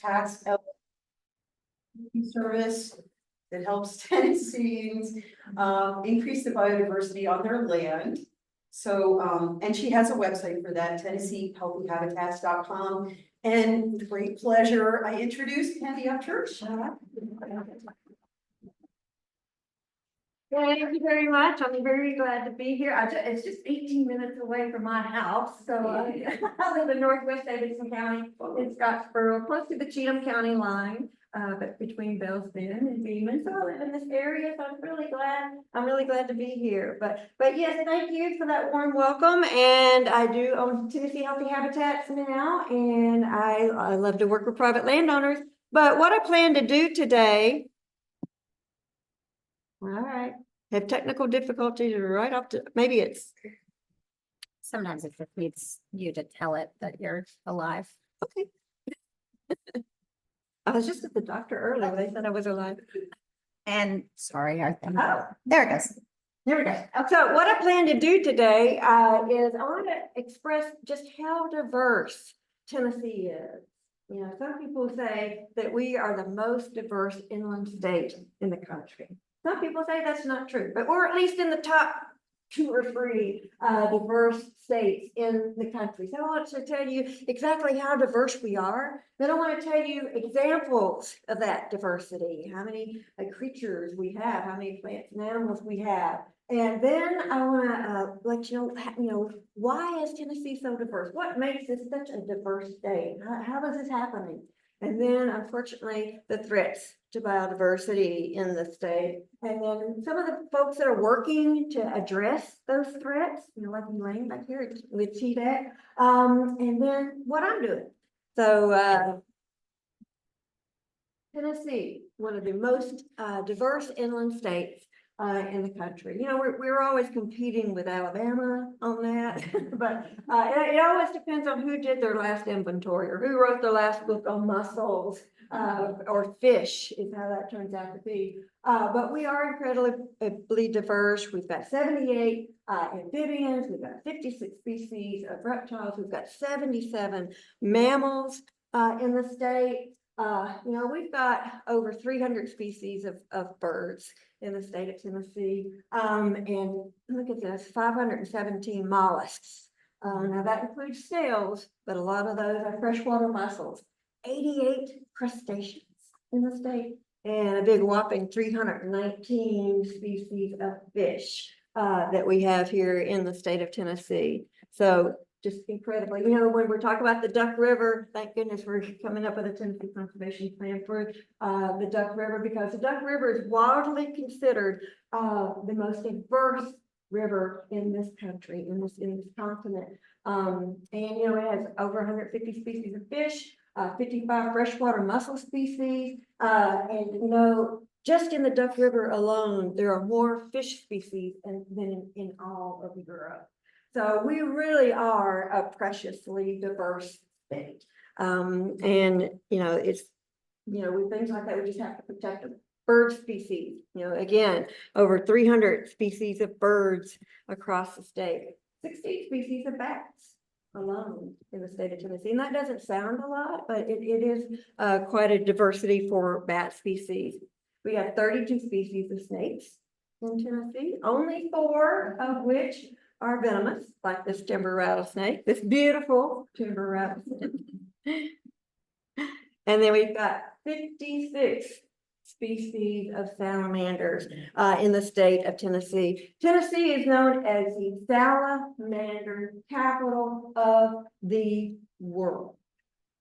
Habitats service that helps Tennesseans increase the biodiversity on their land. So, and she has a website for that, TennesseeHealthyHabitats.com. And with great pleasure, I introduce Pandy Upchurch. Thank you very much. I'm very glad to be here. It's just 18 minutes away from my house. So I live in Northwest Davidson County in Scottsboro, close to the Cheatham County line, but between Bells Bend and Beeman. So I live in this area, so I'm really glad to be here. But yes, thank you for that warm welcome. And I do own Tennessee Healthy Habitats now, and I love to work with private landowners. But what I plan to do today, all right, have technical difficulties right off to, maybe it's. Sometimes it just needs you to tell it that you're alive. Okay. I was just at the doctor earlier. They said I was alive. And sorry, Oh, there it goes. there we go. So what I plan to do today is I want to express just how diverse Tennessee is. You know, some people say that we are the most diverse inland state in the country. Some people say that's not true, but we're at least in the top 2 or 3 diverse states in the country. So I want to tell you exactly how diverse we are. Then I want to tell you examples of that diversity, how many creatures we have, how many plants and animals we have. And then I want to let you know, why is Tennessee so diverse? What makes this such a diverse state? How is this happening? And then, unfortunately, the threats to biodiversity in the state. And then some of the folks that are working to address those threats, you know, like Elaine back here with TWIG, and then what I'm doing. So Tennessee, one of the most diverse inland states in the country. You know, we're always competing with Alabama on that, but it always depends on who did their last inventory or who wrote the last book on mussels or fish is how that turns out to be. But we are incredibly diverse. We've got 78 amphibians, we've got 56 species of reptiles, we've got 77 mammals in the state. You know, we've got over 300 species of birds in the state of Tennessee. And look at this, 517 mollusks. Now that includes snails, but a lot of those are freshwater mussels. 88 crustaceans in the state, and a big whopping 319 species of fish that we have here in the state of Tennessee. So just incredibly, you know, when we're talking about the Duck River, thank goodness we're coming up with a Tennessee conservation plan for the Duck River, because the Duck River is widely considered the most diverse river in this country, in this continent. And you know, it has over 150 species of fish, 55 freshwater mussel species, and you know, just in the Duck River alone, there are more fish species than in all of Europe. So we really are a preciously diverse state. And, you know, it's, you know, with things like that, we just have to protect them. Bird species, you know, again, over 300 species of birds across the state, 16 species of bats alone in the state of Tennessee. And that doesn't sound a lot, but it is quite a diversity for bat species. We have 32 species of snakes in Tennessee, only 4 of which are venomous, like this timber rattlesnake, this beautiful timber rattlesnake. And then we've got 56 species of salamanders in the state of Tennessee. Tennessee is known as the salamander capital of the world.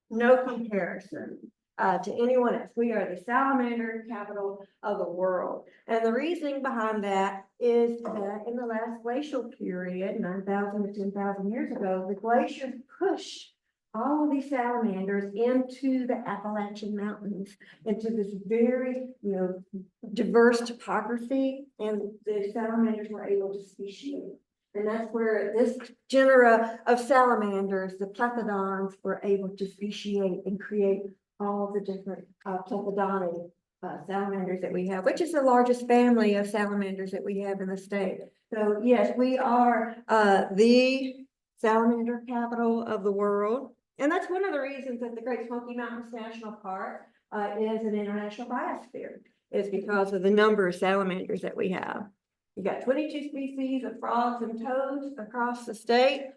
No comparison to anyone else. We are the salamander capital of the world. And the reasoning behind that is that in the last glacial period, 9,000 to 10,000 years ago, the glaciers pushed all of these salamanders into the Appalachian Mountains, into this very, you know, diverse topography, and the salamanders were able to speciate. And that's where this genera of salamanders, the plethodons, were able to speciate and create all the different plethodonic salamanders that we have, which is the largest family of salamanders that we have in the state. So yes, we are the salamander capital of the world. And that's one of the reasons that the Great Smoky Mountains National Park is an international biosphere, is because of the number of salamanders that we have. You got 22 species of frogs and toads across the state.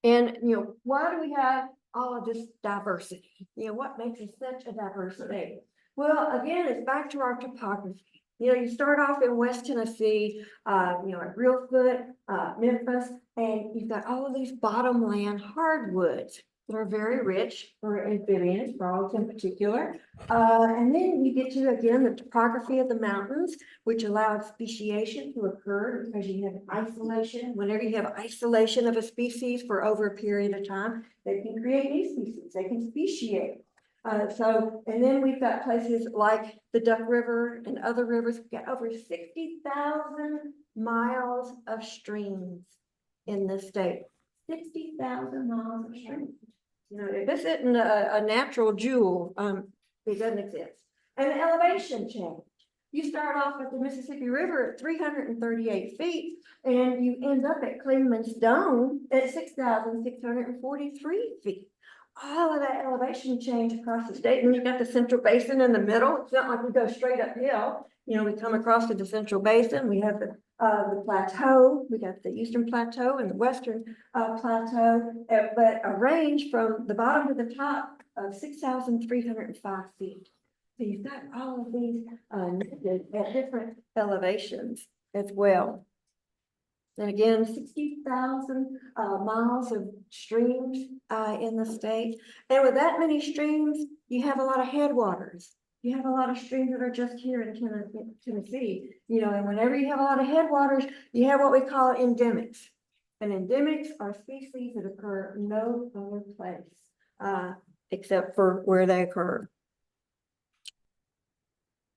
And, why do we have all of this diversity? What makes us such a diverse state? Well, again, it's back to our topography. You start off in West Tennessee, at Reelfoot, Memphis, and you've got all of these bottomland hardwoods that are very rich for amphibians, frogs in particular. And then you get to, again, the topography of the mountains, which allows speciation to occur because you have isolation. Whenever you have isolation of a species for over a period of time, they can create new species, they can speciate. And then we've got places like the Duck River and other rivers. We've got over 60,000 miles of streams in this state. 60,000 miles of streams. If this isn't a natural jewel, it doesn't exist. And the elevation change. You start off at the Mississippi River at 338 feet, and you end up at Clingman's Dome at 6,643 feet. All of that elevation change across the state, and you've got the Central Basin in the middle. It's not like we go straight uphill. We come across to the Central Basin. We have the plateau. We got the Eastern Plateau and the Western Plateau, but a range from the bottom to the top of 6,305 feet. So you've got all of these at different elevations as well. And again, 60,000 miles of streams in the state. And with that many streams, you have a lot of headwaters. You have a lot of streams that are just here in Tennessee. And whenever you have a lot of headwaters, you have what we call endemics. And endemics are species that occur no other place except for where they occur.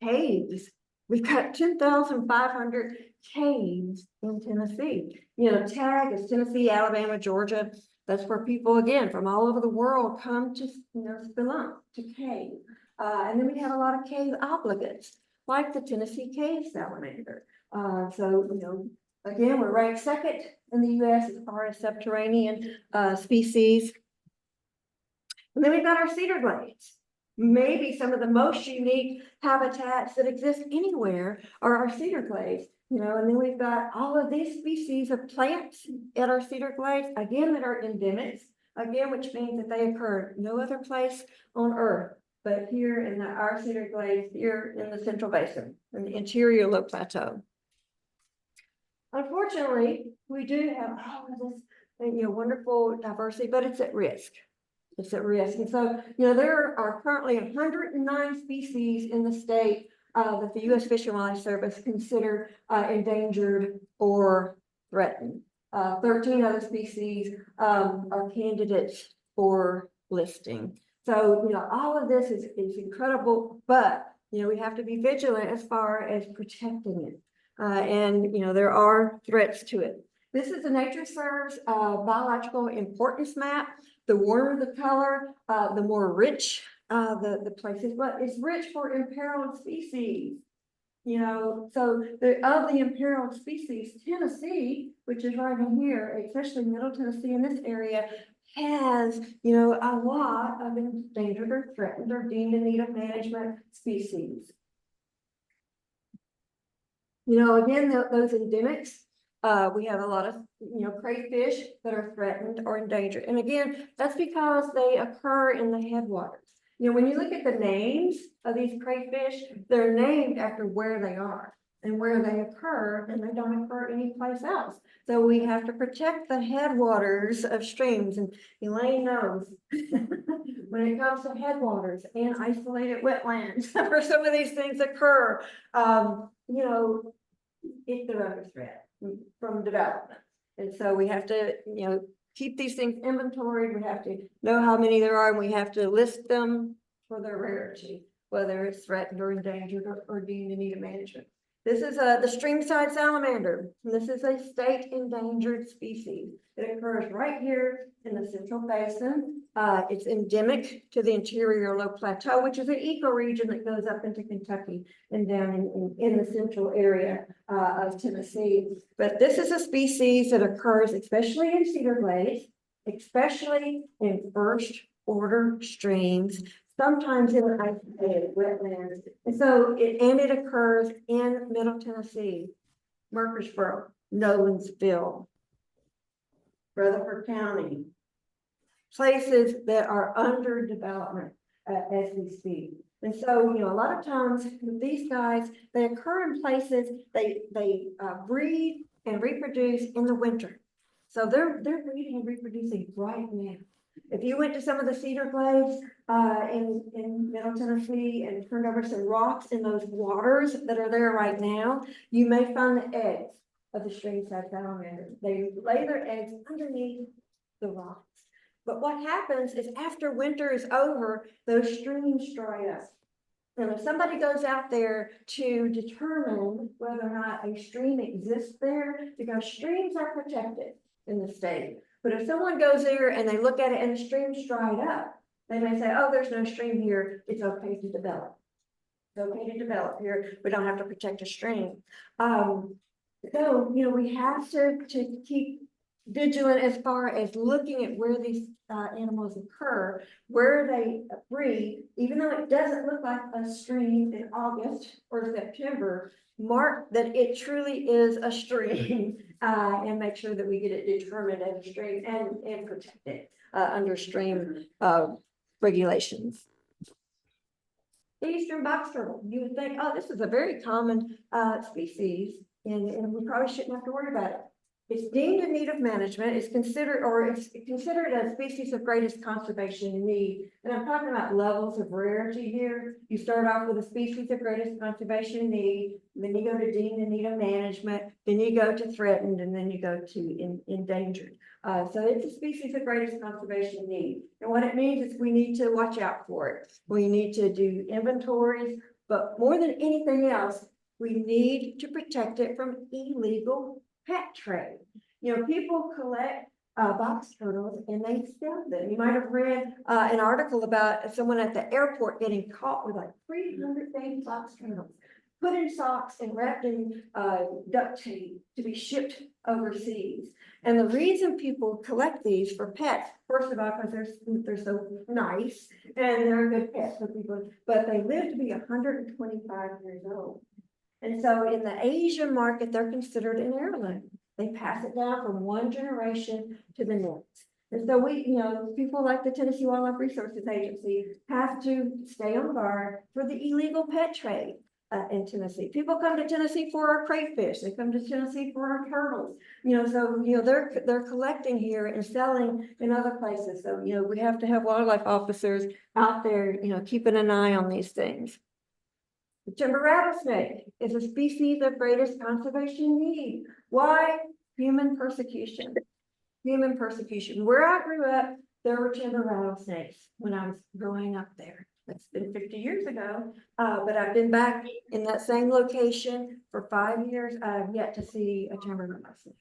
Caves. We've got 10,500 caves in Tennessee. TAG is Tennessee, Alabama, Georgia. That's where people, again, from all over the world come to, spelunk, to cave. And then we have a lot of cave obligates, like the Tennessee cave salamander. Again, we're ranked second in the U.S. as far as subterranean species. And then we've got our cedar glades. Maybe some of the most unique habitats that exist anywhere are our cedar glades. And then we've got all of these species of plants at our cedar glades, again, that are endemics, again, which means that they occur no other place on Earth, but here in our cedar glades, here in the Central Basin, in the interior low plateau. Unfortunately, we do have all of this, wonderful diversity, but it's at risk. It's at risk. And so, there are currently 109 species in the state that the U.S. Fish and Wildlife Service consider endangered or threatened. 13 other species are candidates for listing. So, all of this is incredible, but, we have to be vigilant as far as protecting it. And there are threats to it. This is the NatureServe's biological importance map. The warmer the color, the more rich the place is, but it's rich for imperiled species. So of the imperiled species, Tennessee, which is right in here, especially Middle Tennessee in this area, has, a lot of endangered or threatened or deemed in need of management species. Again, those endemics, we have a lot of, crayfish that are threatened or endangered. And again, that's because they occur in the headwaters. When you look at the names of these crayfish, they're named after where they are and where they occur, and they don't occur anyplace else. So we have to protect the headwaters of streams. And Elaine knows when it comes to headwaters and isolated wetlands, where some of these things occur, if they're under threat from development. And so we have to, keep these things inventoried. We have to know how many there are, and we have to list them for their rarity, whether it's threatened or endangered or deemed in need of management. This is the streamside salamander. This is a state endangered species. It occurs right here in the Central Basin. It's endemic to the interior low plateau, which is an ecoregion that goes up into Kentucky and down in the central area of Tennessee. But this is a species that occurs especially in cedar glades. especially in first order streams, sometimes in isolated wetlands. And so it occurs in Middle Tennessee, Murfreesboro, Nolensville, Rutherford County, places that are under development as we speak. And so, a lot of times with these guys, they occur in places, they breed and reproduce in the winter. So they're breeding and reproducing right now. If you went to some of the cedar glades in Middle Tennessee and turned over some rocks in those waters that are there right now, you may find the eggs of the streamside salamander. They lay their eggs underneath the rocks. But what happens is after winter is over, those streams dry up. And if somebody goes out there to determine whether or not a stream exists there, because streams are protected in the state. But if someone goes there and they look at it and the stream's dried up, they may say, oh, there's no stream here. It's okay to develop. It's okay to develop here. We don't have to protect a stream. So, we have to keep vigilant as far as looking at where these animals occur, where they breed, even though it doesn't look like a stream in August or September, mark that it truly is a stream and make sure that we get it determined as a stream and protect it under stream regulations. The eastern box turtle, you would think, oh, this is a very common species and we probably shouldn't have to worry about it. It's deemed in need of management. It's considered a species of greatest conservation need. And I'm talking about levels of rarity here. You start off with a species of greatest conservation need, then you go to deemed in need of management, then you go to threatened, and then you go to endangered. So it's a species of greatest conservation need. And what it means is we need to watch out for it. We need to do inventories, but more than anything else, we need to protect it from illegal pet trade. People collect box turtles and they sell them. You might have read an article about someone at the airport getting caught with like 300 baby box turtles, put in socks and wrapped in duct tape to be shipped overseas. And the reason people collect these for pets, first of all, because they're so nice and they're good pets for people, but they live to be 125 years old. And so in the Asian market, they're considered an heirloom. They pass it down from one generation to the next. And so people like the Tennessee Wildlife Resources Agency have to stay on guard for the illegal pet trade in Tennessee. People come to Tennessee for our crayfish. They come to Tennessee for our turtles. They're collecting here and selling in other places. So, we have to have wildlife officers out there, keeping an eye on these things. The timber rattlesnake is a species of greatest conservation need. Why? Human persecution. Human persecution. Where I grew up, there were timber rattlesnakes when I was growing up there. That's been 50 years ago, but I've been back in that same location for 5 years. I've yet to see a timber rattlesnake.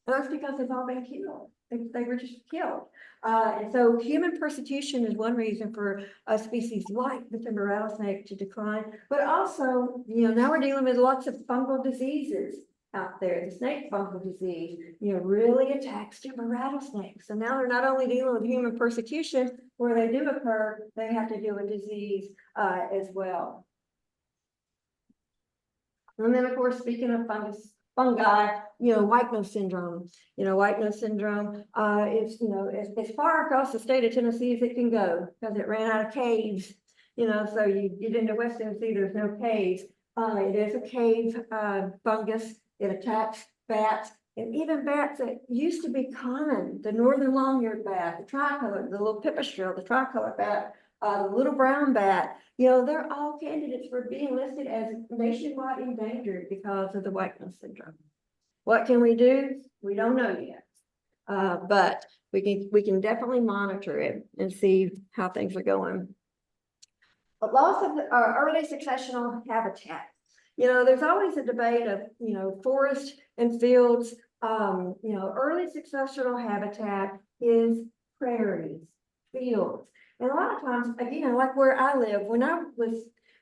And that's because they've all been killed. They were just killed. And so human persecution is one reason for a species like the timber rattlesnake to decline. But also, now we're dealing with lots of fungal diseases out there. The snake fungal disease, really attacks timber rattlesnakes. So now they're not only dealing with human persecution, where they do occur, they have to deal with disease as well. And then, of course, speaking of fungi, white nose syndrome. White nose syndrome is, as far across the state of Tennessee as it can go, because it ran out of caves. So you get into West Tennessee, there's no caves. It is a cave fungus. It attacks bats, and even bats that used to be common. The northern long-eared bat, the tricolor, the little pipistrelle, the tricolor bat, the little brown bat, they're all candidates for being listed as nationwide endangered because of the white nose syndrome. What can we do? We don't know yet, but we can definitely monitor it and see how things are going. But loss of early successional habitat. There's always a debate of forest and fields. Early successional habitat is prairies, fields. And a lot of times, again, like where I live,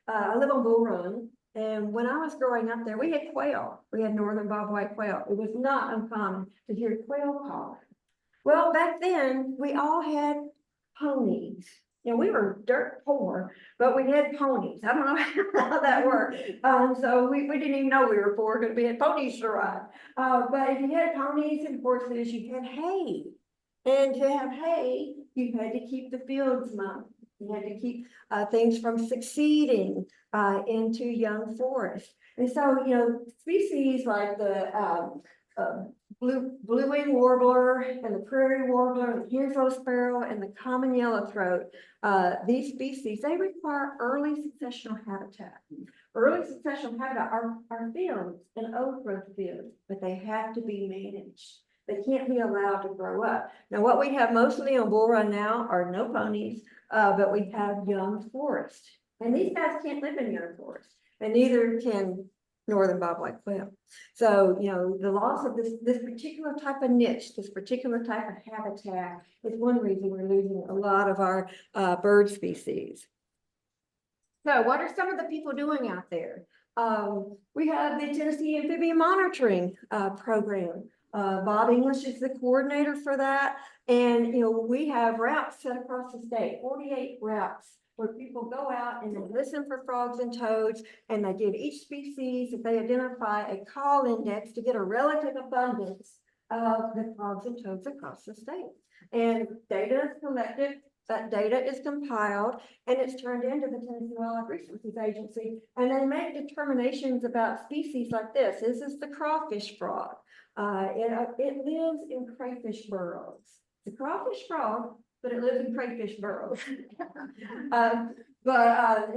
I live on Bull Run, and when I was growing up there, we had quail. We had northern bobwhite quail. It was not uncommon to hear quail calling. Well, back then, we all had ponies. You know, we were dirt poor, but we had ponies. I don't know how that worked. So we didn't even know we were poor because we had ponies to ride. But if you had ponies and horses, you had hay. And to have hay, you had to keep the fields mowed. You had to keep things from succeeding into young forest. And so, you know, species like the blue-winged warbler and the prairie warbler, the henslow sparrow and the common yellowthroat, these species, they require early successional habitat. Early successional habitat are fields and old growth fields, but they have to be managed. They can't be allowed to grow up. Now, what we have mostly on Bull Run now are no ponies, but we have young forest. And these guys can't live in young forest, and neither can northern bobwhite quail. So, you know, the loss of this particular type of niche, this particular type of habitat is one reason we're losing a lot of our bird species. So what are some of the people doing out there? We have the Tennessee Amphibian Monitoring Program. Bob English is the coordinator for that. And, you know, we have routes set across the state, 48 routes where people go out and they listen for frogs and toads, and they give each species, if they identify, a call index to get a relative abundance of the frogs and toads across the state. And data is collected, that data is compiled, and it's turned into the Tennessee Wildlife Resources Agency, and they make determinations about species like this. This is the crawfish frog. It lives in crayfish burrows. The crawfish frog, but it lives in crayfish burrows. And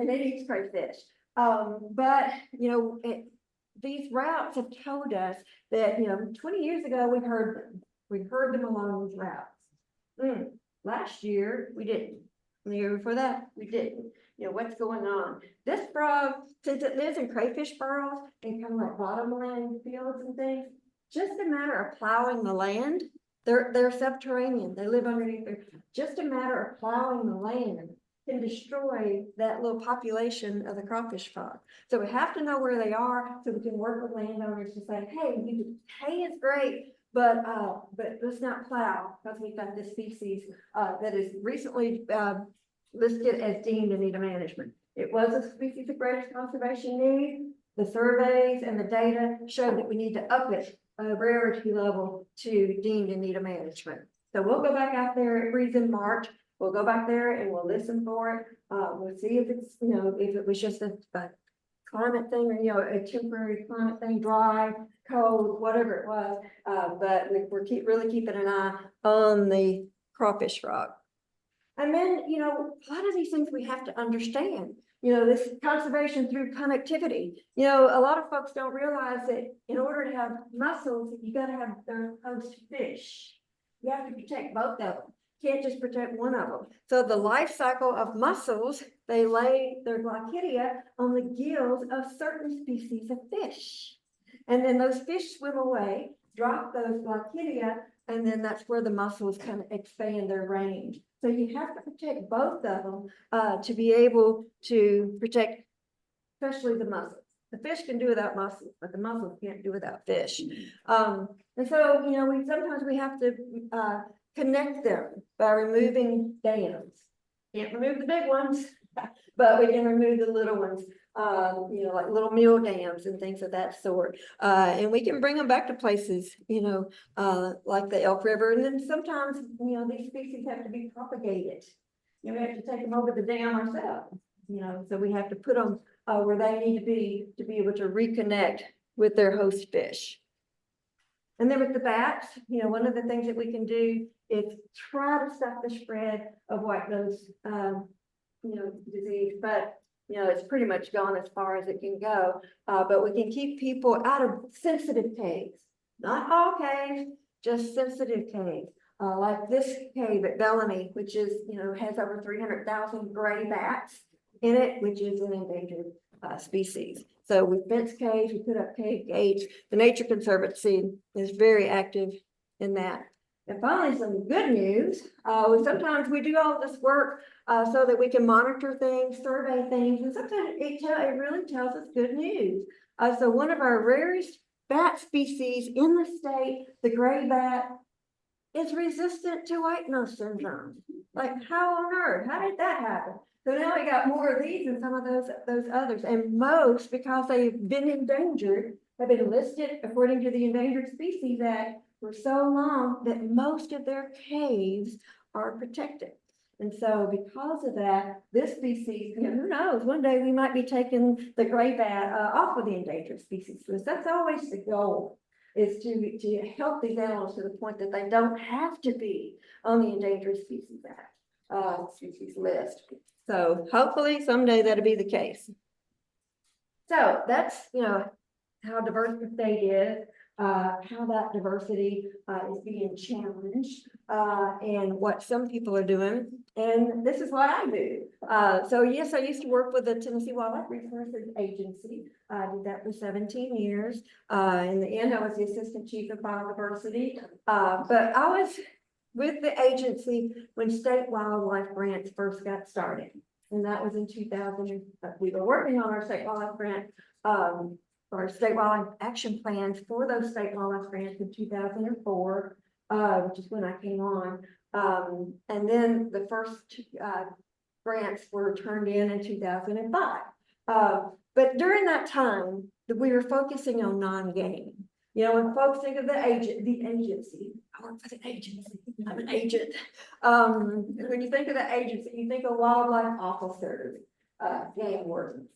it eats crayfish. But, you know, these routes have told us that, you know, 20 years ago, we heard them along these routes. Last year, we didn't. The year before that, we didn't. You know, what's going on? This frog, since it lives in crayfish burrows and kind of like bottomland fields and things, just a matter of plowing the land. They're subterranean. They live underneath there. Just a matter of plowing the land can destroy that little population of the crawfish frog. So we have to know where they are so we can work with landowners to say, hey, hay is great, but let's not plow because we've got this species that is recently listed as deemed in need of management. It was a species of greatest conservation need. The surveys and the data show that we need to up it rarity level to deemed in need of management. So we'll go back out there. It breeds in March. We'll go back there and we'll listen for it. We'll see if it's, you know, if it was just a climate thing or, you know, a temporary climate thing, dry, cold, whatever it was. But we're really keeping an eye on the crawfish frog. And then, you know, a lot of these things we have to understand. You know, this conservation through connectivity. You know, a lot of folks don't realize that in order to have mussels, you got to have their host fish. You have to protect both of them. Can't just protect one of them. So the life cycle of mussels, they lay their glaucidia on the gills of certain species of fish. And then those fish swim away, drop those glaucidia, and then that's where the mussels kind of expand their range. So you have to protect both of them to be able to protect, especially the mussels. The fish can do without mussels, but the mussels can't do without fish. And so, you know, sometimes we have to connect them by removing dams. Can't remove the big ones, but we can remove the little ones. You know, like little mill dams and things of that sort. And we can bring them back to places, you know, like the Elk River. And then sometimes, you know, these species have to be propagated. You know, we have to take them over the dam ourselves, you know, so we have to put them where they need to be able to reconnect with their host fish. And then with the bats, you know, one of the things that we can do is try to stop the spread of white nose, you know, disease, but you know, it's pretty much gone as far as it can go. But we can keep people out of sensitive caves, not all caves, just sensitive caves. Like this cave at Bellamy, which is, you know, has over 300,000 gray bats in it, which is an endangered species. So we fence caves, we put up cave gates. The Nature Conservancy is very active in that. And finally, some good news. Sometimes we do all this work so that we can monitor things, survey things, and sometimes it really tells us good news. So one of our rarest bat species in the state, the gray bat, is resistant to white nose syndrome. Like, how on earth? How did that happen? So now we got more of these than some of those others, and most, because they've been endangered, have been listed according to the Endangered Species Act for so long that most of their caves are protected. And so because of that, this species, who knows, one day we might be taking the gray bat off of the endangered species list. That's always the goal, is to help these animals to the point that they don't have to be on the Endangered Species Act, species list. So hopefully someday that'll be the case. So that's, how diverse the state is, how that diversity is being challenged, and what some people are doing. And this is what I do. So yes, I used to work with the Tennessee Wildlife Resources Agency. I did that for 17 years. In the end, I was the assistant chief of biodiversity. But I was with the agency when state wildlife grants first got started. And that was in 2000. We were working on our state wildlife grant, our state wildlife action plans for those state wildlife grants in 2004, which is when I came on. And then the first grants were turned in 2005. But during that time, we were focusing on non-game. When folks think of the agency, I work for the agency, I'm an agent. When you think of the agency, you think of wildlife officers, game wardens.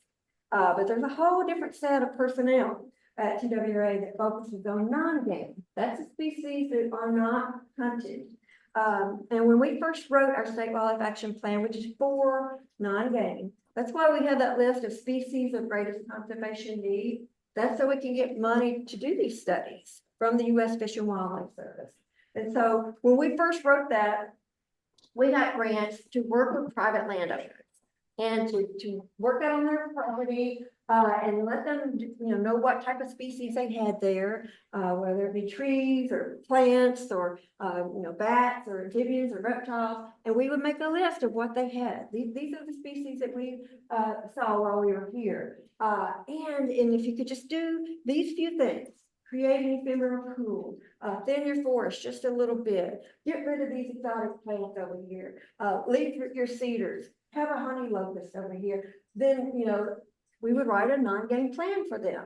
But there's a whole different set of personnel at TWA that focuses on non-game. That's the species that are not hunted. And when we first wrote our state wildlife action plan, which is for non-game, that's why we have that list of species of greatest conservation need. That's so we can get money to do these studies from the U.S. Fish and Wildlife Service. And so when we first wrote that, we got grants to work with private landowners and to work out on their property and let them know what type of species they had there, whether it be trees or plants or bats or amphibians or reptiles, and we would make a list of what they had. These are the species that we saw while we were here. And if you could just do these few things, create an ephemeral pool, thin your forest just a little bit, get rid of these exotic plants over here, leave your cedars, have a honey locust over here, then, we would write a non-game plan for them.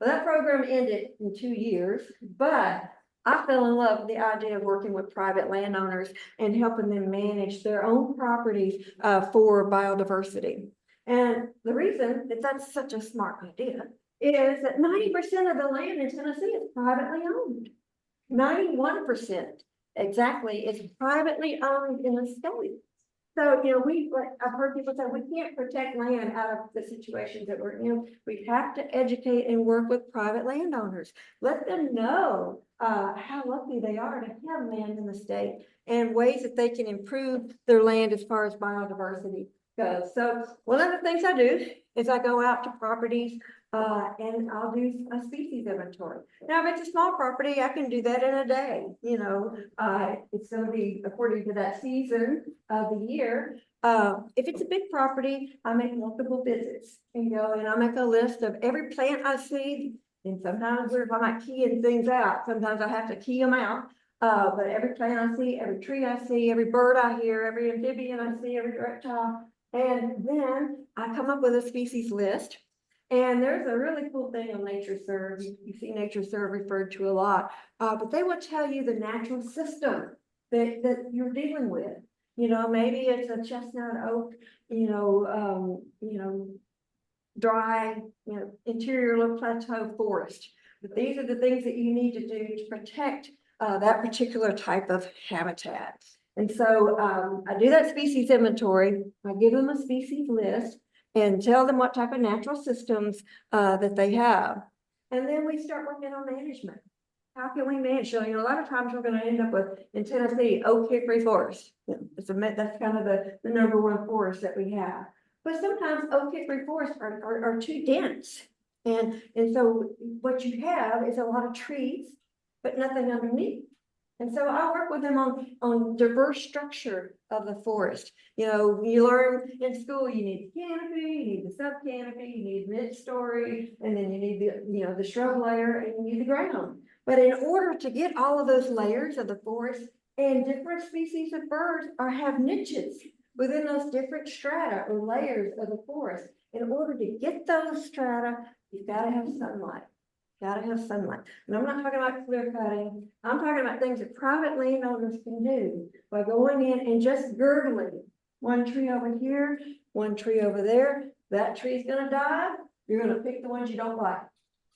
Well, that program ended in 2 years, but I fell in love with the idea of working with private landowners and helping them manage their own properties for biodiversity. And the reason that that's such a smart idea is that 90% of the land in Tennessee is privately owned. 91% exactly is privately owned in the state. So, I've heard people say, we can't protect land out of the situations that we're in. We have to educate and work with private landowners. Let them know how lucky they are to have land in the state and ways that they can improve their land as far as biodiversity goes. So one of the things I do is I go out to properties and I'll do a species inventory. Now, if it's a small property, I can do that in a day. It's going to be according to that season of the year. If it's a big property, I make multiple visits and I make a list of every plant I see. And sometimes if I'm not keying things out, sometimes I have to key them out. But every plant I see, every tree I see, every bird I hear, every amphibian I see, every reptile. And then I come up with a species list. And there's a really cool thing on NatureServe. You see NatureServe referred to a lot, but they will tell you the natural system that you're dealing with. Maybe it's a chestnut oak, dry, interior low plateau forest. But these are the things that you need to do to protect that particular type of habitat. And so I do that species inventory. I give them a species list and tell them what type of natural systems that they have. And then we start working on management. How can we manage? So, a lot of times we're going to end up with, in Tennessee, oak hickory forest. That's kind of the number one forest that we have. But sometimes oak hickory forests are too dense. And so what you have is a lot of trees, but nothing underneath. And so I work with them on diverse structure of the forest. You learn in school, you need the canopy, you need the subcanopy, you need mid-story, and then you need the shrub layer, and you need the ground. But in order to get all of those layers of the forest And different species of birds have niches within those different strata or layers of the forest. In order to get those strata, you've got to have sunlight. Gotta have sunlight. And I'm not talking about clear cutting. I'm talking about things that private landowners can do by going in and just girdling one tree over here, one tree over there. That tree's gonna die. You're gonna pick the ones you don't like.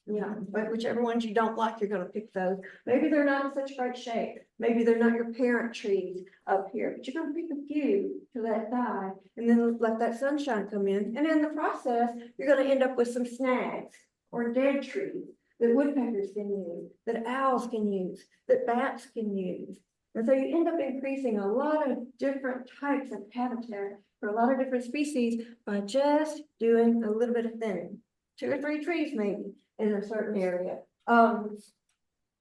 You know, but whichever ones you don't like, you're gonna pick those. Maybe they're not in such great shape. Maybe they're not your parent trees up here, but you're gonna pick a few to let die and then let that sunshine come in. And in the process, you're gonna end up with some snags or dead trees that woodpeckers can use, that owls can use, that bats can use. And so you end up increasing a lot of different types of habitat for a lot of different species by just doing a little bit of thinning. 2 or 3 trees maybe in a certain area. And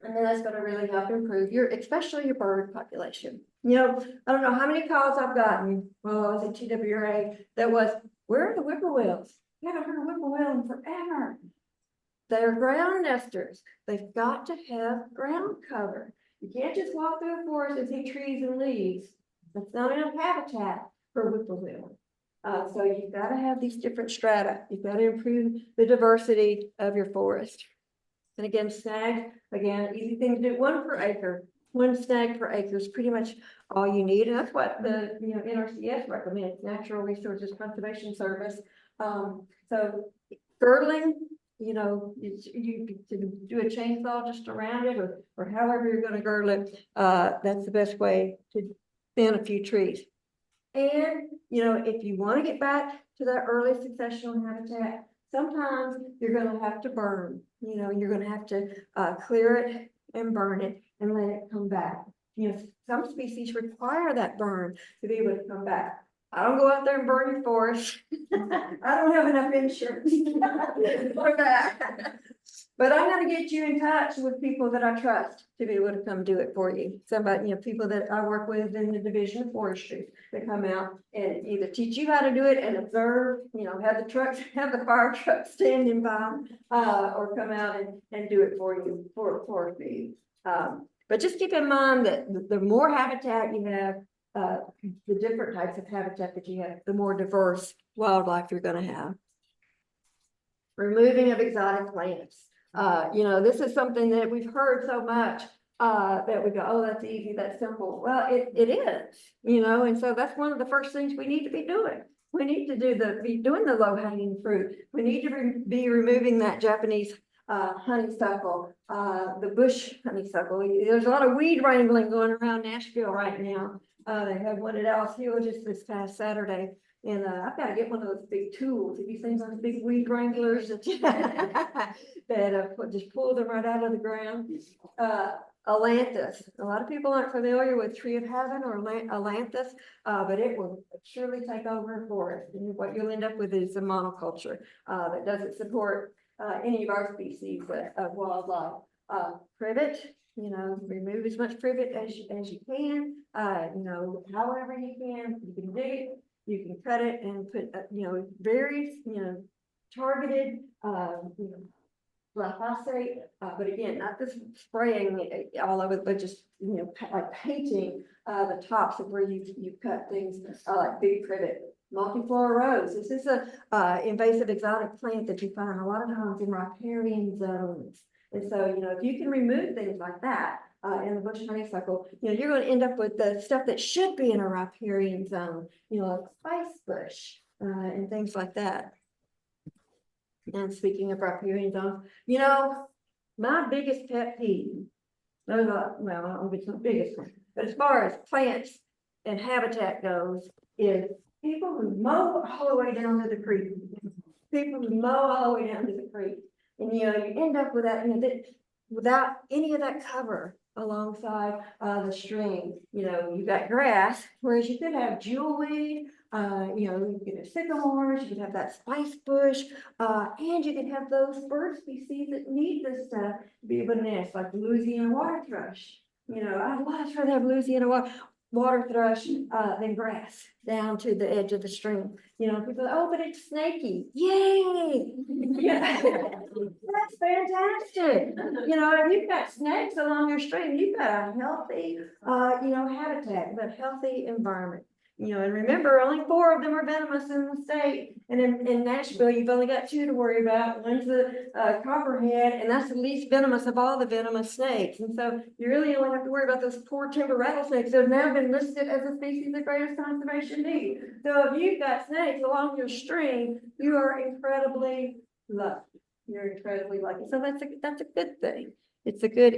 then that's gonna really help improve especially your bird population. You know, I don't know how many calls I've gotten while I was at TWRA that was, where are the whippoorwills? I haven't heard a whippoorwill in forever. They're ground nesters. They've got to have ground cover. You can't just walk through a forest and see trees and leaves. That's not enough habitat for whippoorwill. So you've got to have these different strata. You've got to improve the diversity of your forest. And again, snag, again, easy thing to do, 1 per acre. 1 snag per acre is pretty much all you need. And that's what the NRCS recommends, Natural Resources Conservation Service. So girdling, you know, you can do a chainsaw just around it or however you're going to girdle it. That's the best way to thin a few trees. And, you know, if you want to get back to that early successional habitat, sometimes you're going to have to burn, you know, you're going to have to clear it and burn it and let it come back. You know, some species require that burn to be able to come back. I don't go out there and burn your forest. I don't have enough insurance for that. But I'm gonna get you in touch with people that I trust to be able to come do it for you. Somebody, you know, people that I work with in the Division of Forestry that come out and either teach you how to do it and observe, you know, have the fire trucks standing by, or come out and do it for you, for me. But just keep in mind that the more habitat you have, the different types of habitat that you have, the more diverse wildlife you're going to have. Removing of exotic plants. You know, this is something that we've heard so much that we go, oh, that's easy, that's simple. Well, it is, you know, and so that's one of the first things we need to be doing. We need to be doing the low hanging fruit. We need to be removing that Japanese honeysuckle, the bush honeysuckle. There's a lot of weed wrangling going around Nashville right now. They had one at Alice Hill just this past Saturday. And I've got to get one of those big tools. Have you seen those big weed wranglers that just pull them right out of the ground? Ailanthus. A lot of people aren't familiar with Tree of Heaven or Ailanthus, but it will surely take over a forest. And what you'll end up with is a monoculture that doesn't support any of our species of wildlife. Privet. You know, remove as much privet as you can. You know, however you can dig it, you can cut it and put, you know, various, you know, targeted, you know, glyphosate. But again, not this spraying all over, but just, you know, like painting the tops of where you cut things like big privet. Multiflora rose. This is a invasive exotic plant that you find a lot of times in riparian zones. And so, you know, if you can remove things like that in the bush honeysuckle, you know, you're going to end up with the stuff that should be in a riparian zone, you know, like spice bush and things like that. And speaking of riparian zones, you know, my biggest pet peeve, well, I don't know if it's the biggest one, but as far as plants and habitat goes, is people who mow all the way down to the creek. People who mow all the way down to the creek. And, you know, you end up with that, you know, without any of that cover alongside the stream. You know, you've got grass, whereas you could have jewelweed, you know, you could have sycamores, you could have that spice bush, and you could have those bird species that need this stuff to be able to nest, like the Louisiana water thrush. You know, I'd much rather have Louisiana water thrush than grass down to the edge of the stream. You know, people, oh, but it's snaky. Yay! Yeah. that's fantastic. You know, if you've got snakes along your stream, you've got a healthy, habitat, but healthy environment. You know, and remember, only 4 of them are venomous in the state. And in Nashville, you've only got 2 to worry about. One's the copperhead, and that's the least venomous of all the venomous snakes. And so you really only have to worry about those poor timber rattlesnakes that have now been listed as a species of greatest conservation need. So if you've got snakes along your stream, you are incredibly lucky. You're incredibly lucky. So that's a good thing. It's a good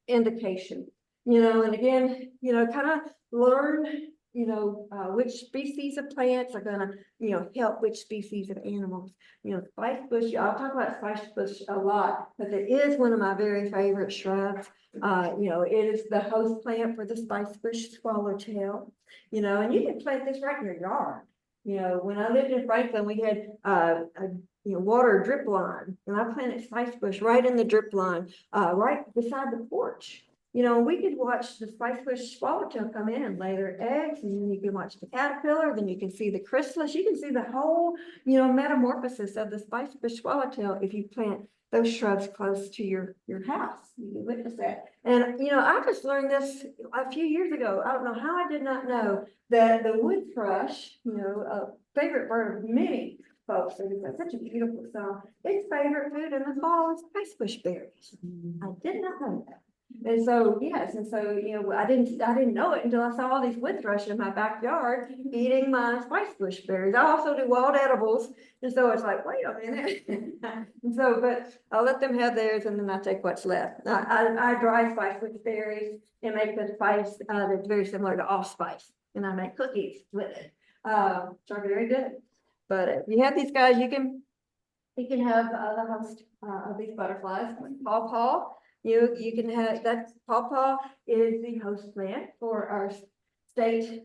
indication, you know, and again, you know, kind of learn, you know, which species of plants are gonna, you know, help which species of animals. You know, spice bush, I'll talk about spice bush a lot, but it is one of my very favorite shrubs. You know, it is the host plant for the spice bush swallowtail, you know, and you can plant this right in your yard. You know, when I lived in Franklin, we had a water drip line, and I planted spice bush right in the drip line, right beside the porch. You know, we could watch the spice bush swallowtail come in and lay their eggs, and then you can watch the caterpillar, then you can see the chrysalis, you can see the whole, you know, metamorphosis of the spice bush swallowtail if you plant those shrubs close to your house. You can witness that. And, you know, I just learned this a few years ago. I don't know how I did not know that the wood thrush, you know, a favorite bird of many folks, and it's such a beautiful song. Its favorite food in the fall is spice bush berries. I did not know that. And so, yes, and so, you know, I didn't know it until I saw all these wood thrush in my backyard eating my spice bush berries. I also do wild edibles, and so it's like, wait a minute. And so, but I'll let them have theirs, and then I take what's left. I dry spice bush berries and make the spice that's very similar to allspice, and I make cookies with it, which are very good. But if you have these guys, you can have the host of these butterflies, pawpaw. You can have that. Pawpaw is the host plant for our state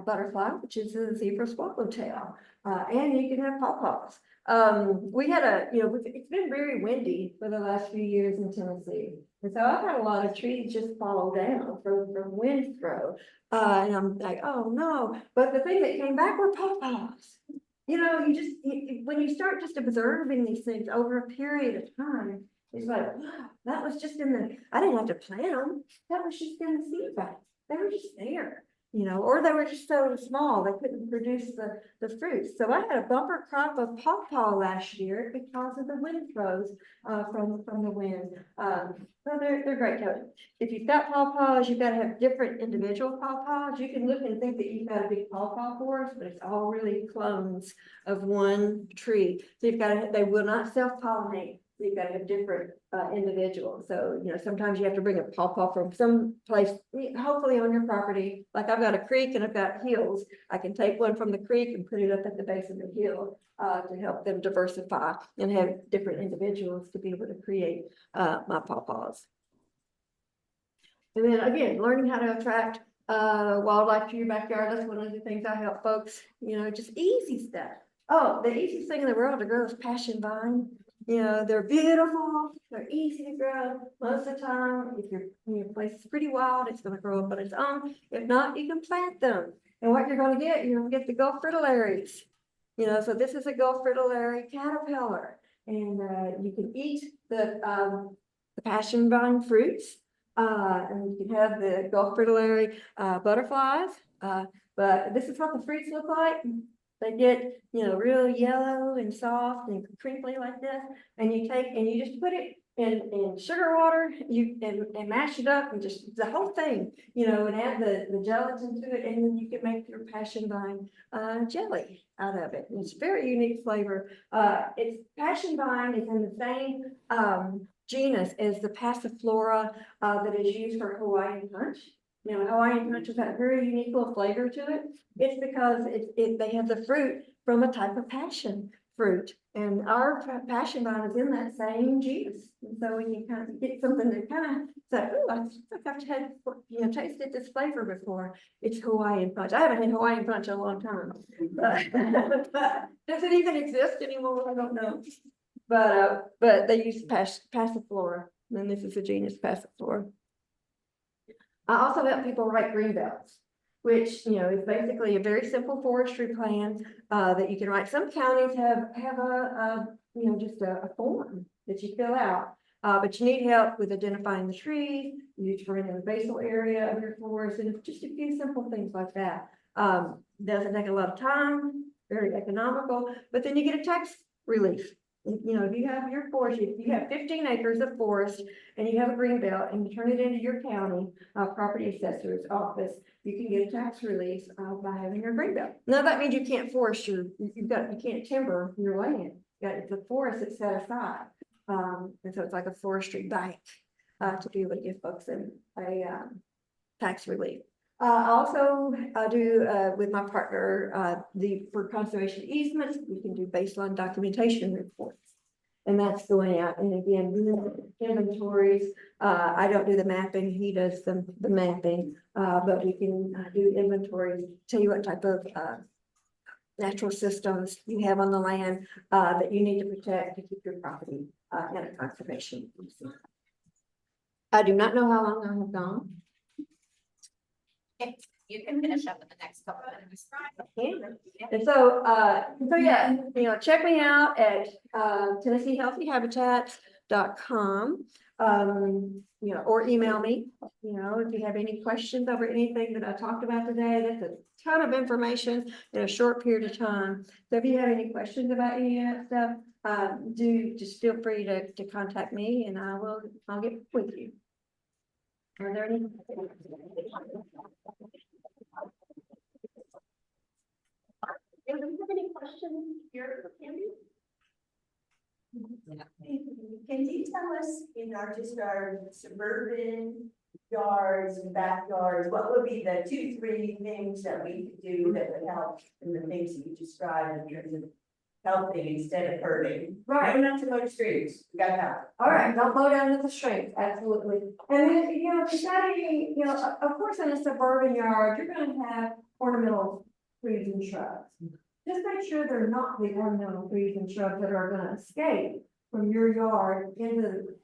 butterfly, which is the zebra swallowtail, and you can have pawpaws. We had it's been very windy for the last few years in Tennessee, and so I've had a lot of trees just fall down from wind throw, and I'm like, oh no! But the thing that came back were pawpaws. You know, when you start just observing these things over a period of time. It's like, wow, that was just I didn't have to plant them. That was just in the seed bank. They were just there, you know, or they were just so small, they couldn't produce the fruits. So I had a bumper crop of pawpaw last year because of the wind throws from the wind. So they're great. If you've got pawpaws, you've got to have different individual pawpaws. You can look and think that you've got a big pawpaw forest, but it's all really clones of one tree. So they will not self-pollinate. You've got to have different individuals. So, you know, sometimes you have to bring a pawpaw from some place, hopefully on your property. Like I've got a creek and I've got hills. I can take one from the creek and put it up at the base of the hill to help them diversify and have different individuals to be able to create my pawpaws. And then again, learning how to attract wildlife to your backyard. That's one of the things I help folks, you know, just easy stuff. Oh, the easiest thing in the world to grow is passion vine. You know, they're beautiful, they're easy to grow. Most of the time, if your place is pretty wild, it's going to grow up on its own. If not, you can plant them. And what you're going to get, the Gulf fritillaries. You know, so this is a Gulf fritillary caterpillar. And you can eat the passion vine fruits. And you can have the Gulf fritillary butterflies. But this is what the fruits look like. They get, you know, real yellow and soft and crinkly like this. And you just put it in sugar water, and mash it up and just the whole thing, you know, and add the gelatin to it. And then you can make your passion vine jelly out of it. And it's very unique flavor. Passion vine is in the same genus as the passiflora that is used for Hawaiian punch. You know, Hawaiian punch has got a very unique little flavor to it. It's because they have the fruit from a type of passion fruit. And our passion vine is in that same genus. And so when you kind of get something that kind of say, oh, I think I've tasted this flavor before. It's Hawaiian punch. I haven't had Hawaiian punch in a long time. But does it even exist anymore? I don't know. But they use passiflora. And this is the genus passiflora. I also help people write green belts, which, you know, is basically a very simple forestry plan that you can write. Some counties have a just a form that you fill out. But you need help with identifying the trees, you turn in the basal area of your forest, and just a few simple things like that. Doesn't take a lot of time, very economical, but then you get a tax relief. If you have your forest, if you have 15 acres of forest and you have a green belt and you turn it into your county property assessor's office, you can get a tax relief by having your green belt. Now that means you can't forest you can't timber your land. It's a forest that's set aside. And so it's like a forestry bank to be able to give folks a tax relief. Also, I do with my partner for conservation easements, we can do baseline documentation reports. And that's going out and again, inventories. I don't do the mapping, he does the mapping, but we can do inventories, tell you what type of natural systems you have on the land that you need to protect to keep your property in a conservation. I do not know how long I have gone. You can finish up in the next couple of minutes. And so yeah, check me out at TennesseeHealthyHabitats.com. Or email me, if you have any questions over anything that I talked about today. That's a ton of information in a short period of time. So if you have any questions about any of that stuff, do just feel free to contact me and I'll get with you. Are there any? Do you have any questions here for Pandy? Can you tell us in our suburban yards and backyards, what would be the 2-3 things that we could do that would help in the things that you described in terms of helping instead of hurting? Right. No, not to mow streets, we got that. All right, don't blow down to the streets, absolutely. And then, if you got any, of course, in a suburban yard, you're gonna have ornamental trees and shrubs. Just make sure they're not the ornamental trees and shrubs that are gonna escape from your yard into the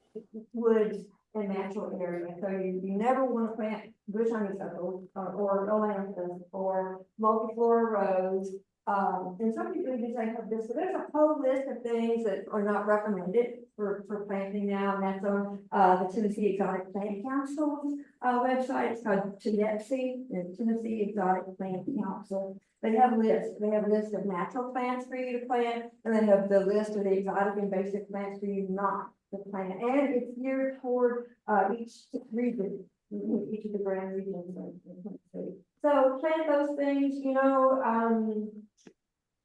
woods and natural area. So you never want to plant bush honeysuckle or ailanthus or multiflora rose. And some people even say have this, but there's a whole list of things that are not recommended for planting now, and that's on the Tennessee Exotic Plant Council's website. It's called TNEPC, the Tennessee Exotic Plant Council. They have lists. They have a list of natural plants for you to plant, and they have the list of the exotic invasive plants for you not to plant. And it's geared toward each region, each of the grand regions. So plant those things,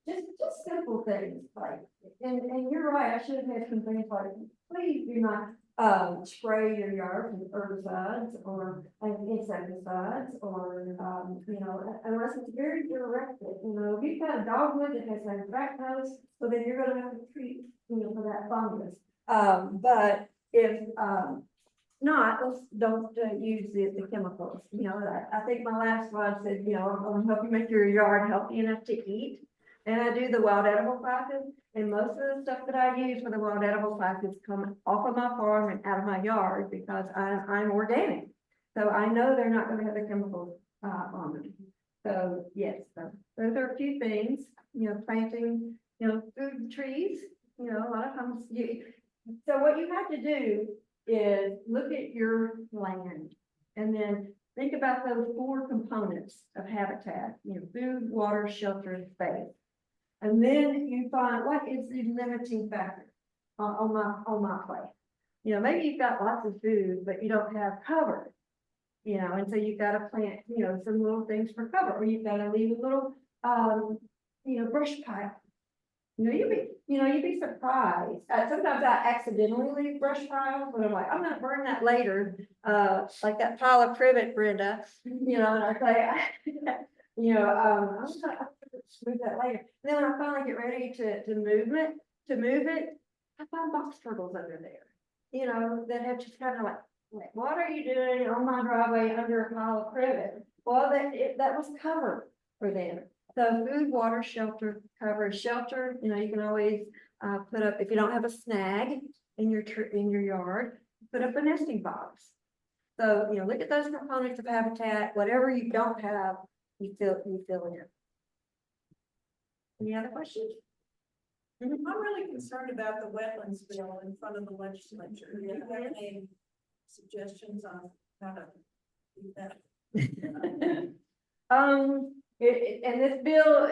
just simple things like, and you're right, I should have had some things like, please do not spray your yard with herbicides or insecticides or, unless it's very directed. If you've got a dogwood that has anthracnose, so then you're gonna have to treat, for that fungus. But if not, let's don't use the chemicals. I think my last slide said, I'm gonna help you make your yard healthy enough to eat. And I do the wild edible classes, and most of the stuff that I use for the wild edible classes come off of my farm and out of my yard because I'm organic. So I know they're not going to have the chemicals on them. So yes, those are a few things, planting, food trees, a lot of times so what you have to do is look at your land and then think about those 4 components of habitat, food, water, shelter, and space. And then you find what is the limiting factor on my place. Maybe you've got lots of food, but you don't have cover. And so you've got to plant, some little things for cover, or you've got to leave a little, brush pile. You'd be surprised. Sometimes I accidentally leave brush piles, but I'm like, I'm gonna burn that later. Like that pile of privet, Brenda. And I say, I'm gonna move that later. And then when I finally get ready to move it, I find box turtles under there. That have just kind of like, what are you doing on my driveway under a pile of privet? Well, that was cover for them. So food, water, shelter, cover, shelter. You can always put up, if you don't have a snag in your yard, put up a nesting box. So look at those components of habitat. Whatever you don't have, you fill in. Any other questions? I'm really concerned about the wetlands bill in front of the legislature. Do you have any suggestions on how to do that? And this bill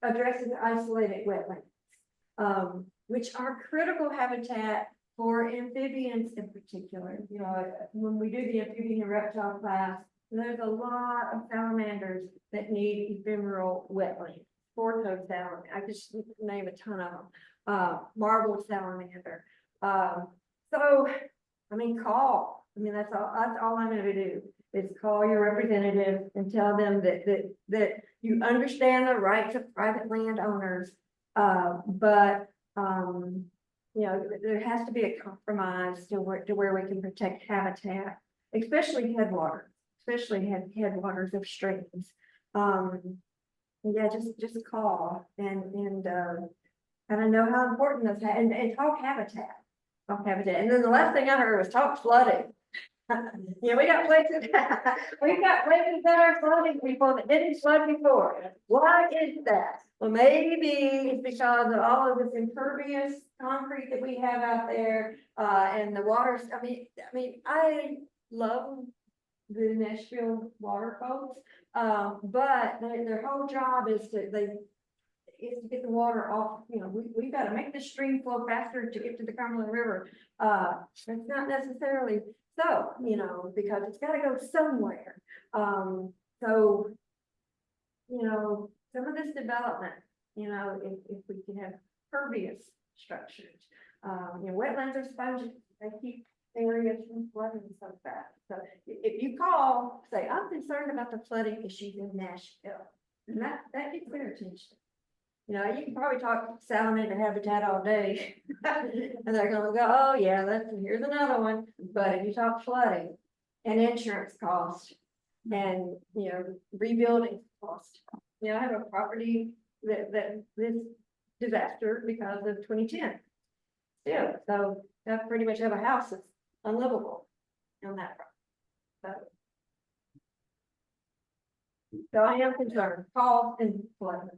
addresses isolated wetlands, which are critical habitat for amphibians in particular. You know, when we do the amphibian and reptile class, there's a lot of salamanders that need ephemeral wetlands. Four-toed salamander, I just name a ton of them. Marbled salamander. So, I mean, call. I mean, that's all I'm gonna do is call your representative and tell them that you understand the rights of private landowners. But you know, there has to be a compromise to where we can protect habitat, especially headwaters, headwaters of streams. Yeah, just call and I know how important this and talk habitat. Talk habitat. And then the last thing I heard was talk flooding. Yeah, we got places that are flooding people that didn't flood before. Why is that? Well, maybe it's because of all of this impervious concrete that we have out there, and the waters. I mean, I love the Nashville water folks, but their whole job is to get the water off. You know, we've got to make the stream flow faster to get to the Cumberland River. It's not necessarily so, you know, because it's got to go somewhere. So, you know, some of this development, you know, if we can have pervious structures, you know, wetlands are sponges, they keep areas from flooding and stuff like that. So if you call, say, I'm concerned about the flooding issues in Nashville, and that gets their attention. You know, you can probably talk salamander habitat all day, and they're gonna go, oh yeah, here's another one. But if you talk flooding and insurance cost and, you know, rebuilding cost, you know, I have a property that this disaster because of 2010. Yeah, so I pretty much have a house that's unlivable on that property. So I am concerned, call and flood.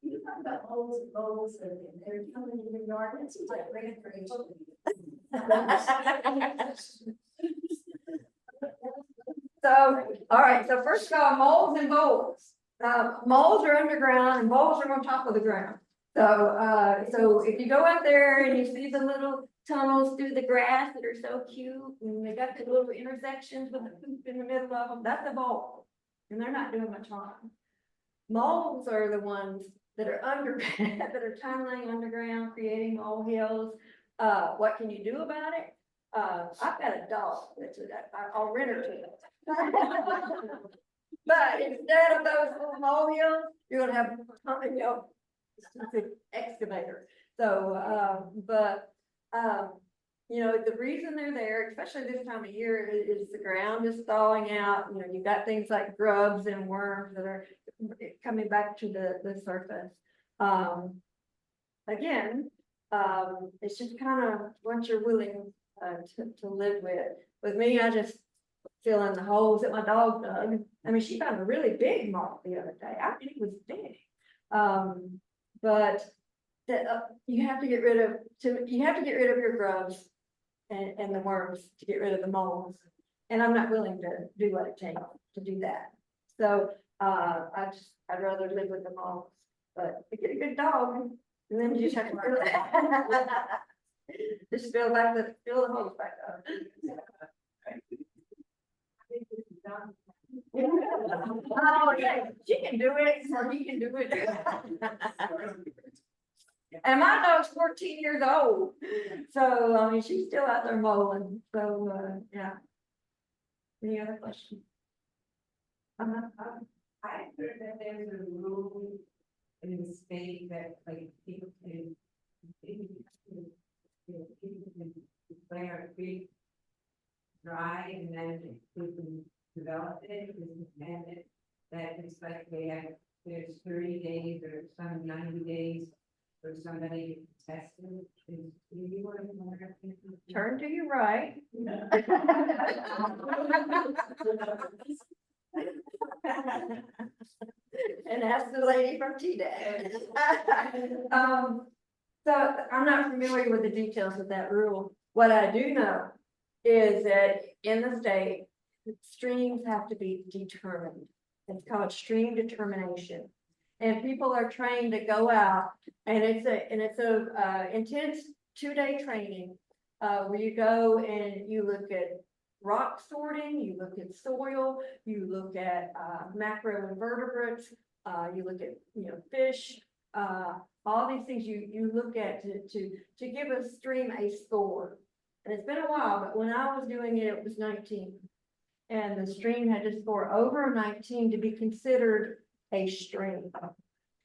You talk about moles and they're coming in your yard, it seems like great for So, all right, so first of all, moles and voles. Moles are underground and voles are on top of the ground. So if you go out there and you see the little tunnels through the grass that are so cute, and they got the little intersections with the poop in the middle of them, that's a vole. And they're not doing much harm. Moles are the ones that are that are tunneling underground, creating mole hills. What can you do about it? I've got a dog. I'll rent her to it. But instead of those little mole hills, you're gonna have, you know, excavator. So, you know, the reason they're there, especially this time of year, is the ground is thawing out. You know, you've got things like grubs and worms that are coming back to the surface. Again, it's just kind of what you're willing to live with. With me, I just fill in the holes that my dog dug. I mean, she found a really big moth the other day. I think it was big. But you have to get rid of your grubs and the worms to get rid of the moles. And I'm not willing to do what it takes to do that. So I'd rather live with the moles. But you get a good dog, and then you just have to just fill the holes back up. Oh, yeah, she can do it, or he can do it. And my dog's 14 years old, so I mean she's still out there mowing. So yeah. Any other questions? I heard that there's a rule in the state that like people can declare a creek dry and then we can develop it, and that it's like there's 30 days or some 90 days for somebody to test it. Turn to your right. And ask the lady from TDEC. So I'm not familiar with the details of that rule. What I do know is that in the state, streams have to be determined. It's called stream determination. And people are trained to go out and it's a intense 2-day training. Where you go and you look at rock sorting, you look at soil, you look at macroinvertebrates, you look at, fish, all these things you look at to give a stream a score. And it's been a while, but when I was doing it, it was 19. And the stream had to score over 19 to be considered a stream.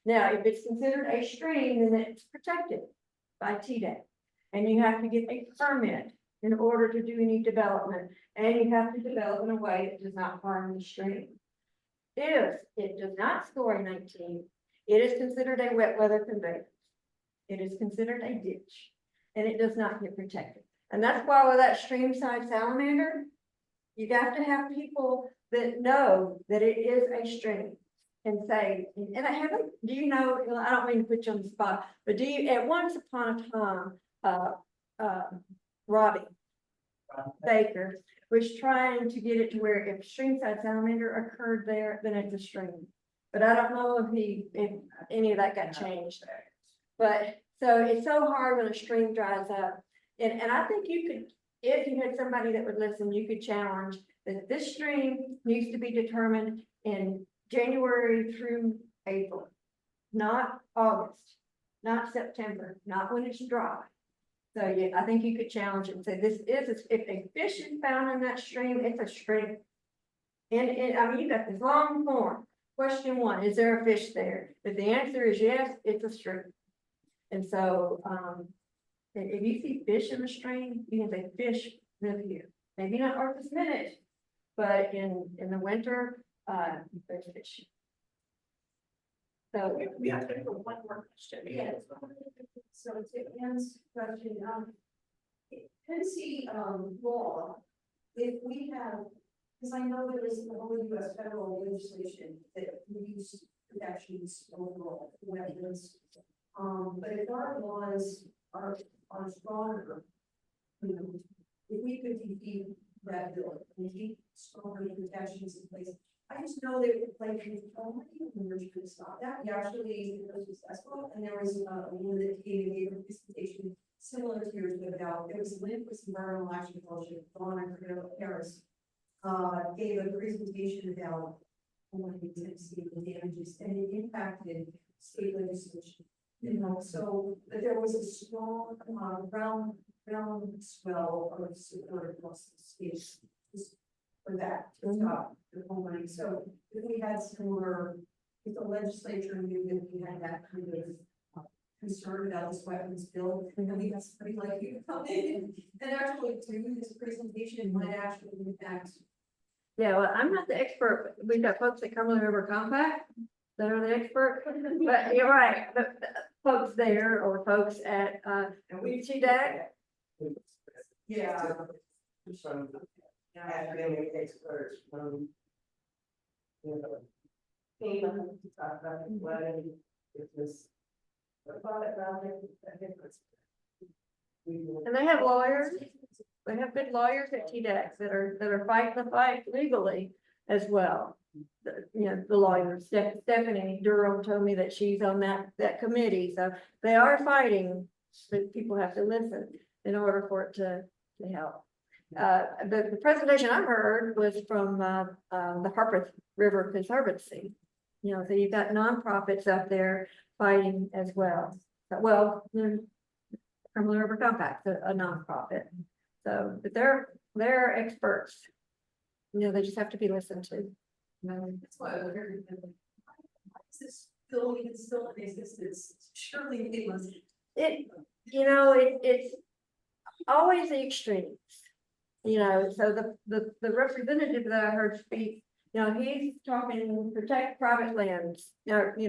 Now, if it's considered a stream, then it's protected by TDEC. And you have to get a permit in order to do any development. And you have to develop in a way that does not harm the stream. If it does not score a 19, it is considered a wet weather conveyance. It is considered a ditch, and it does not get protected. And that's why with that streamside salamander, you have to have people that know that it is a stream and say, and I haven't, do you know, I don't mean to put you on the spot, but do you, at once upon a time, Robbie Baker was trying to get it to where if streamside salamander occurred there, then it's a stream. But I don't know if any of that got changed. But so it's so hard when a stream dries up. And I think you could, if you had somebody that would listen, you could challenge that this stream needs to be determined in January through April, not August, not September, not when it's dry. So yeah, I think you could challenge it and say this is, if a fish is found in that stream, it's a stream. And I mean, you got this long form. Question 1, is there a fish there? If the answer is yes, it's a stream. And so, if you see fish in the stream, you can say fish live here. Maybe not right this minute, but in the winter, there's fish. So We have to go one more question. Yes. So to Ann's question, Tennessee, law, if we have, because I know there is the whole US federal legislation that reduce protections overall, wetlands. But if our laws are stronger, if we could defeat that bill and keep stronger protections in place. I just know that like we were trying to stop that. We actually was successful, and there was a woman that gave a presentation similar to yours, but about it was Lindquist Environmental Action Fellowship. Donna Harris gave a presentation about Tennessee and the damages, and it impacted state legislation. So but there was a strong groundswell of support across the state for that to stop the whole money. So if we had similar, if the legislature knew that we had that kind of concern about this weapons bill, and we had somebody like you come in and actually do this presentation might actually impact. yeah, well, I'm not the expert. We've got folks at Cumberland River Compact that are the expert, but you're right. The folks there or folks at TDEC. Yeah. Academic experts from. FEMA to talk about flooding, it was. And they have lawyers. They have good lawyers at TDEC that are fighting the fight legally as well. The lawyers, Stephanie Durham told me that she's on that committee, so they are fighting, but people have to listen in order for it to help. The presentation I heard was from the Harpeth River Conservancy. So you've got nonprofits up there fighting as well. Well, Cumberland River Compact, a nonprofit. So, but they're experts. They just have to be listened to. That's why I wondered, this bill even still in existence? Surely it was. It's always the extremes. So the representative that I heard speak, he's talking protect private lands. Somebody